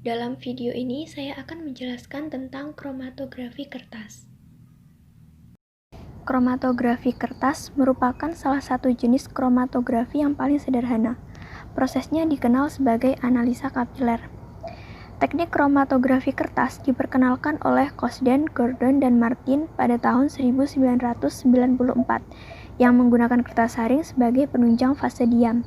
Dalam video ini saya akan menjelaskan tentang kromatografi kertas. Kromatografi kertas merupakan salah satu jenis kromatografi yang paling sederhana. Prosesnya dikenal sebagai analisa kapiler. Teknik kromatografi kertas diperkenalkan oleh Cosden, Gordon, dan Martin pada tahun 1994 yang menggunakan kertas haring sebagai penunjang fase diam.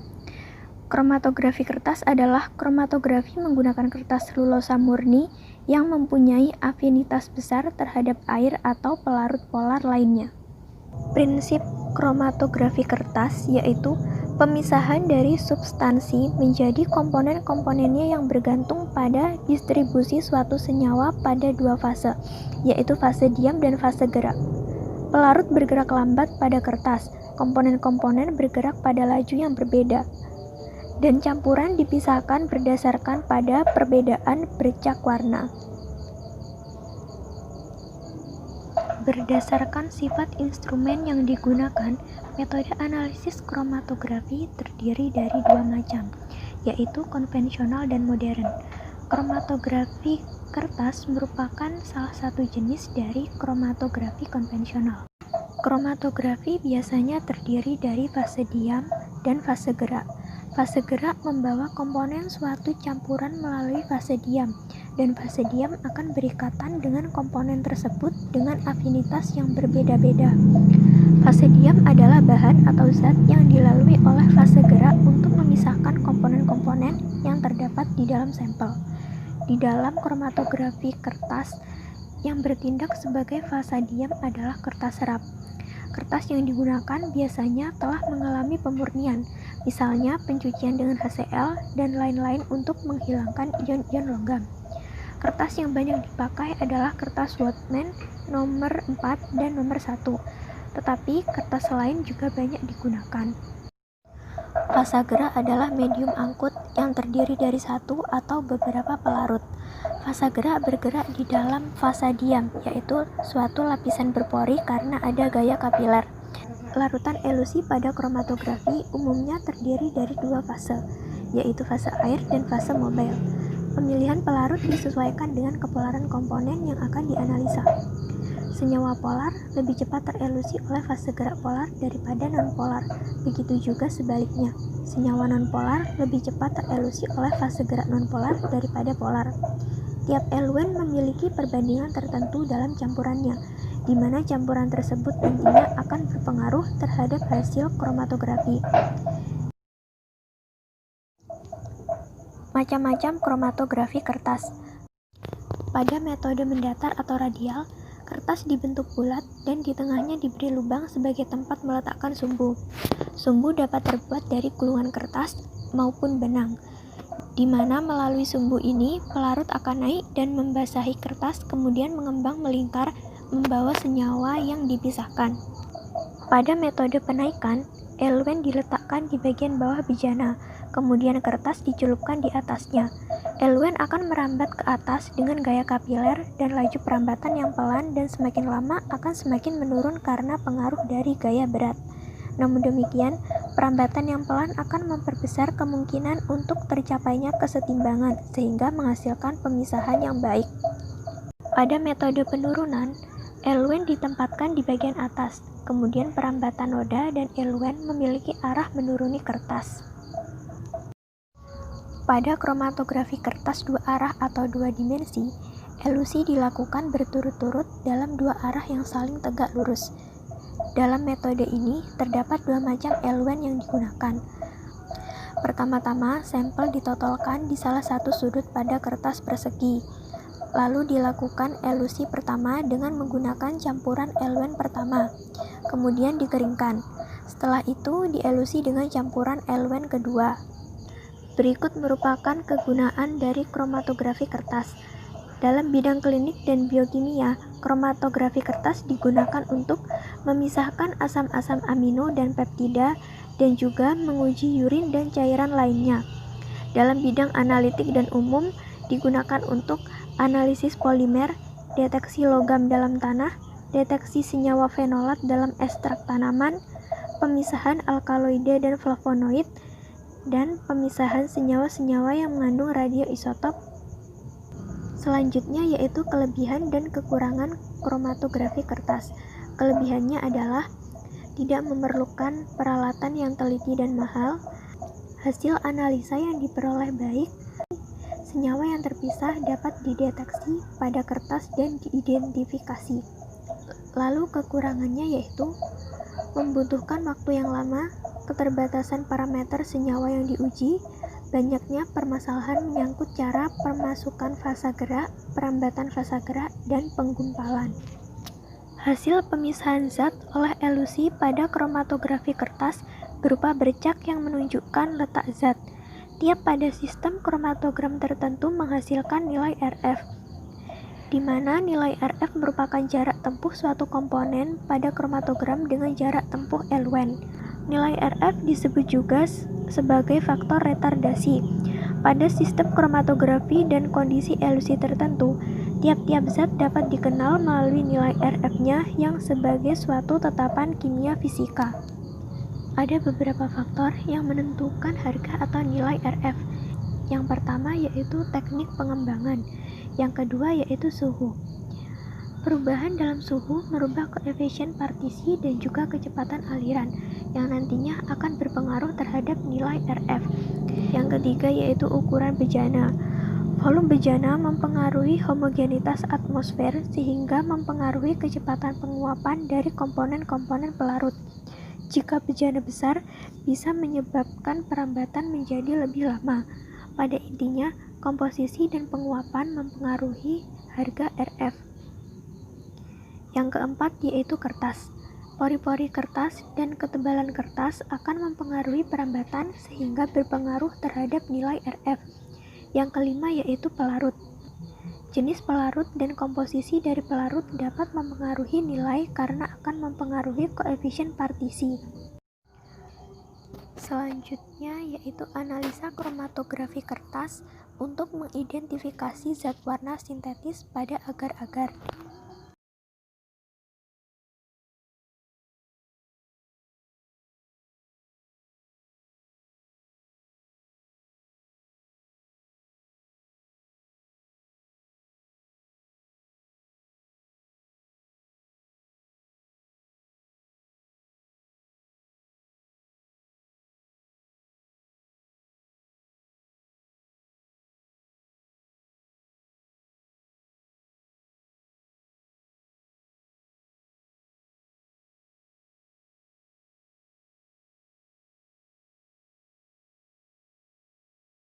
Kromatografi kertas adalah kromatografi menggunakan kertas selulosa murni yang mempunyai afinitas besar terhadap air atau pelarut polar lainnya. Prinsip kromatografi kertas yaitu pemisahan dari substansi menjadi komponen-komponennya yang bergantung pada distribusi suatu senyawa pada dua fase, yaitu fase diam dan fase gerak. Pelarut bergerak lambat pada kertas, komponen-komponen bergerak pada laju yang berbeda, dan campuran dipisahkan berdasarkan pada perbedaan bercak warna. Berdasarkan sifat instrumen yang digunakan, metode analisis kromatografi terdiri dari dua macam, yaitu konvensional dan modern. Kromatografi kertas merupakan salah satu jenis dari kromatografi konvensional. Kromatografi biasanya terdiri dari fase diam dan fase gerak. Fase gerak membawa komponen suatu campuran melalui fase diam, dan fase diam akan berikatan dengan komponen tersebut dengan afinitas yang berbeda-beda. Fase diam adalah bahan atau zat yang dilalui oleh fase gerak untuk memisahkan komponen-komponen yang terdapat di dalam sampel. Di dalam kromatografi kertas, yang bertindak sebagai fase diam adalah kertas serap. Kertas yang digunakan biasanya telah mengalami pemurnian, misalnya pencucian dengan HCl dan lain-lain untuk menghilangkan ion-ion logam. Kertas yang banyak dipakai adalah kertas Whatman nomor 4 dan nomor 1, tetapi kertas lain juga banyak digunakan. Fase gerak adalah medium angkut yang terdiri dari satu atau beberapa pelarut. Fase gerak bergerak di dalam fase diam, yaitu suatu lapisan berpori karena ada gaya kapiler. Larutan elusi pada kromatografi umumnya terdiri dari dua fase, yaitu fase air dan fase mobile. Pemilihan pelarut disesuaikan dengan kepolaran komponen yang akan dianalisa. Senyawa polar lebih cepat terelusi oleh fase gerak polar daripada non-polar. Begitu juga sebaliknya, senyawa non-polar lebih cepat terelusi oleh fase gerak non-polar daripada polar. Tiap eluen memiliki perbandingan tertentu dalam campurannya, di mana campuran tersebut nantinya akan berpengaruh terhadap hasil kromatografi. Macam-macam kromatografi kertas. Pada metode mendatar atau radial, kertas dibentuk bulat dan di tengahnya diberi lubang sebagai tempat meletakkan sumbu. Sumbu dapat terbuat dari gulungan kertas maupun benang, di mana melalui sumbu ini pelarut akan naik dan membasahi kertas, kemudian mengembang melingkar membawa senyawa yang dipisahkan. Pada metode penaikan, eluen diletakkan di bagian bawah bejana, kemudian kertas dicelupkan di atasnya. Eluen akan merambat ke atas dengan gaya kapiler dan laju perambatan yang pelan, dan semakin lama akan semakin menurun karena pengaruh dari gaya berat. Namun demikian, perambatan yang pelan akan memperbesar kemungkinan untuk tercapainya kesetimbangan sehingga menghasilkan pemisahan yang baik. Pada metode penurunan, eluen ditempatkan di bagian atas, kemudian perambatan noda dan eluen memiliki arah menuruni kertas. Pada kromatografi kertas dua arah atau dua dimensi, elusi dilakukan berturut-turut dalam dua arah yang saling tegak lurus. Dalam metode ini, terdapat dua macam eluen yang digunakan. Pertama-tama, sampel ditotolkan di salah satu sudut pada kertas persegi. Lalu dilakukan elusi pertama dengan menggunakan campuran eluen pertama, kemudian dikeringkan. Setelah itu, dielusi dengan campuran eluen kedua. Berikut merupakan kegunaan dari kromatografi kertas. Dalam bidang klinik dan biokimia, kromatografi kertas digunakan untuk memisahkan asam-asam amino dan peptida, dan juga menguji urin dan cairan lainnya. Dalam bidang analitik dan umum, digunakan untuk analisis polimer, deteksi logam dalam tanah, deteksi senyawa fenolat dalam ekstrak tanaman, pemisahan alkaloida dan flavonoid, dan pemisahan senyawa-senyawa yang mengandung radioisotop Selanjutnya yaitu kelebihan dan kekurangan kromatografi kertas. Kelebihannya adalah tidak memerlukan peralatan yang teliti dan mahal, hasil analisa yang diperoleh baik, senyawa yang terpisah dapat dideteksi pada kertas dan diidentifikasi. Lalu kekurangannya yaitu membutuhkan waktu yang lama, keterbatasan parameter senyawa yang diuji, banyaknya permasalahan menyangkut cara pemasukan fasa gerak, perambatan fasa gerak, dan penggumpalan. Hasil pemisahan zat oleh elusi pada kromatografi kertas berupa bercak yang menunjukkan letak zat. Tiap pada sistem kromatogram tertentu menghasilkan nilai RF, di mana nilai RF merupakan jarak tempuh suatu komponen pada kromatogram dengan jarak tempuh L1. Nilai RF disebut juga sebagai faktor retardasi. Pada sistem kromatografi dan kondisi elusi tertentu, tiap-tiap zat dapat dikenal melalui nilai RF-nya yang sebagai suatu tetapan kimia fisika. Ada beberapa faktor yang menentukan harga atau nilai RF. Yang pertama yaitu teknik pengembangan, yang kedua yaitu suhu. Perubahan dalam suhu merubah koefisien partisi dan juga kecepatan aliran, yang nantinya akan berpengaruh terhadap nilai RF. Yang ketiga yaitu ukuran bejana. Volume bejana mempengaruhi homogenitas atmosfer sehingga mempengaruhi kecepatan penguapan dari komponen-komponen pelarut. Jika bejana besar, bisa menyebabkan perambatan menjadi lebih lama. Pada intinya, komposisi dan penguapan mempengaruhi harga RF. Yang keempat yaitu kertas. Pori-pori kertas dan ketebalan kertas akan mempengaruhi perambatan sehingga berpengaruh terhadap nilai RF. Yang kelima yaitu pelarut. Jenis pelarut dan komposisi dari pelarut dapat mempengaruhi nilai karena akan mempengaruhi koefisien partisi. Selanjutnya yaitu analisa kromatografi kertas untuk mengidentifikasi zat warna sintetis pada agar-agar.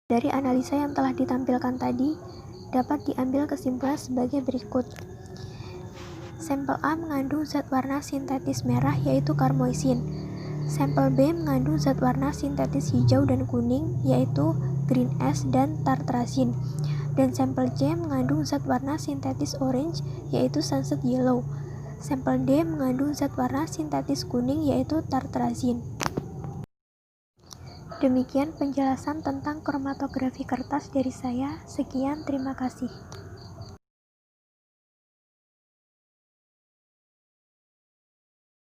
Dari analisa yang telah ditampilkan tadi, dapat diambil kesimpulan sebagai berikut. Sampel A mengandung zat warna sintetis merah yaitu karmoisin. Sampel B mengandung zat warna sintetis hijau dan kuning yaitu green S dan tartrazin. Dan sampel C mengandung zat warna sintetis orange yaitu sunset yellow. Sampel D mengandung zat warna sintetis kuning yaitu tartrazin. Demikian penjelasan tentang kromatografi kertas dari saya. Sekian, terima kasih.